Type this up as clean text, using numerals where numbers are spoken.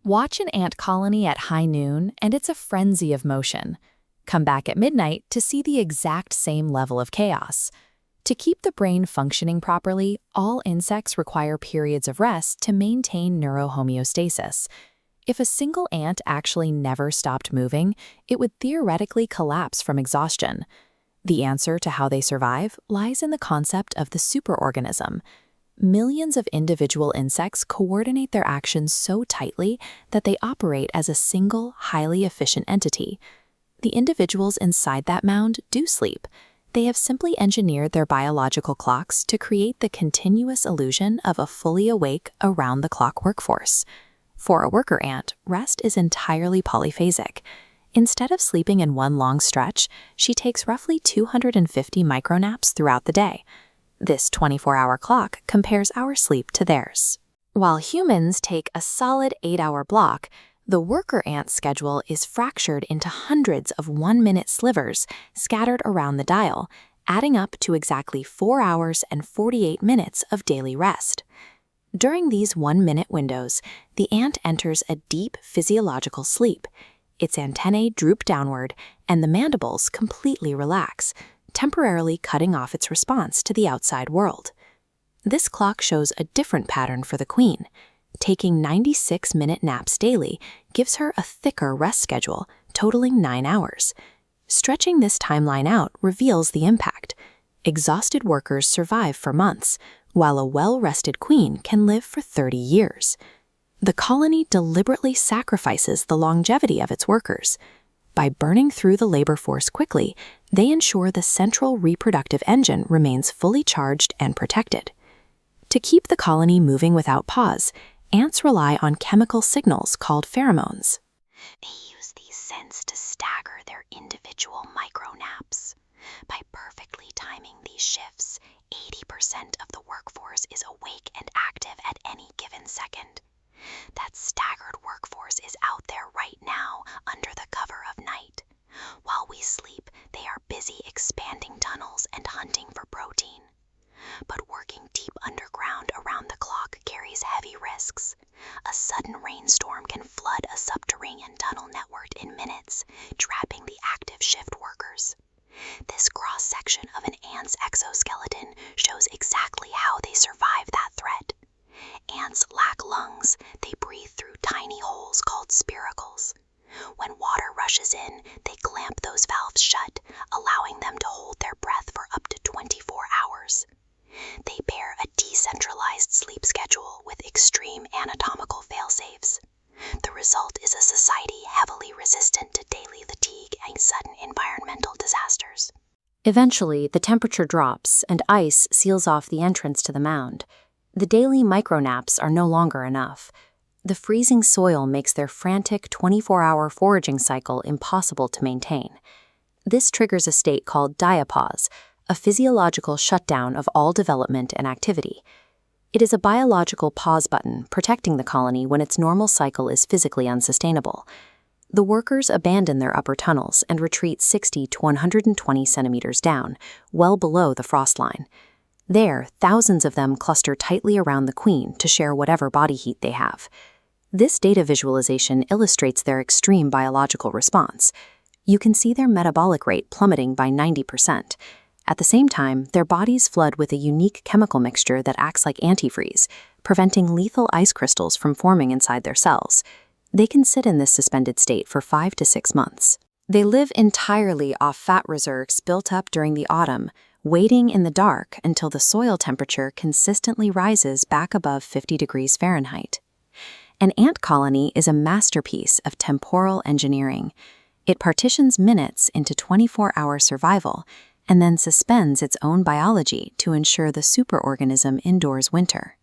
Watch an ant colony at high noon, and it's a frenzy of motion. Come back at midnight to see the exact same level of chaos. To keep the brain functioning properly, all insects require periods of rest to maintain neurohomeostasis. If a single ant actually never stopped moving, it would theoretically collapse from exhaustion. The answer to how they survive lies in the concept of the superorganism. Millions of individual insects coordinate their actions so tightly that they operate as a single, highly efficient entity. The individuals inside that mound do sleep. They have simply engineered their biological clocks to create the continuous illusion of a fully awake, around-the-clock workforce. For a worker ant, rest is entirely polyphasic. Instead of sleeping in one long stretch, she takes roughly 250 micronaps throughout the day. This 24-hour clock compares our sleep to theirs. While humans take a solid 8-hour block, the worker ant's schedule is fractured into hundreds of 1-minute slivers scattered around the dial, adding up to exactly 4 hours and 48 minutes of daily rest. During these 1-minute windows, the ant enters a deep physiological sleep. Its antennae droop downward, and the mandibles completely relax, temporarily cutting off its response to the outside world. This clock shows a different pattern for the queen. Taking 96-minute naps daily gives her a thicker rest schedule, totaling 9 hours. Stretching this timeline out reveals the impact. Exhausted workers survive for months, while a well-rested queen can live for 30 years. The colony deliberately sacrifices the longevity of its workers. By burning through the labor force quickly, they ensure the central reproductive engine remains fully charged and protected. To keep the colony moving without pause, ants rely on chemical signals called pheromones. They use these scents to stagger their individual micronaps. By perfectly timing these shifts, 80% of the workforce is awake and active at any given second. That staggered workforce is out there right now under the cover of night. While we sleep, they are busy expanding tunnels and hunting for protein. But working deep underground around the clock carries heavy risks. A sudden rainstorm can flood a subterranean tunnel network in minutes, trapping the active shift workers. This cross-section of an ant's exoskeleton shows exactly how they survive that threat. Ants lack lungs. They breathe through tiny holes called spiracles. When water rushes in, they clamp those valves shut, allowing them to hold their breath for up to 24 hours. They pair a decentralized sleep schedule with extreme anatomical failsafes. The result is a society heavily resistant to daily fatigue and sudden environmental disasters. Eventually, the temperature drops and ice seals off the entrance to the mound. The daily micronaps are no longer enough. The freezing soil makes their frantic 24-hour foraging cycle impossible to maintain. This triggers a state called diapause, a physiological shutdown of all development and activity. It is a biological pause button protecting the colony when its normal cycle is physically unsustainable. The workers abandon their upper tunnels and retreat 60 to 120 centimeters down, well below the frost line. There, thousands of them cluster tightly around the queen to share whatever body heat they have. This data visualization illustrates their extreme biological response. You can see their metabolic rate plummeting by 90%. At the same time, their bodies flood with a unique chemical mixture that acts like antifreeze, preventing lethal ice crystals from forming inside their cells. They can sit in this suspended state for 5 to 6 months. They live entirely off fat reserves built up during the autumn, waiting in the dark until the soil temperature consistently rises back above 50 degrees Fahrenheit. An ant colony is a masterpiece of temporal engineering. It partitions minutes into 24-hour survival and then suspends its own biology to ensure the superorganism endures winter.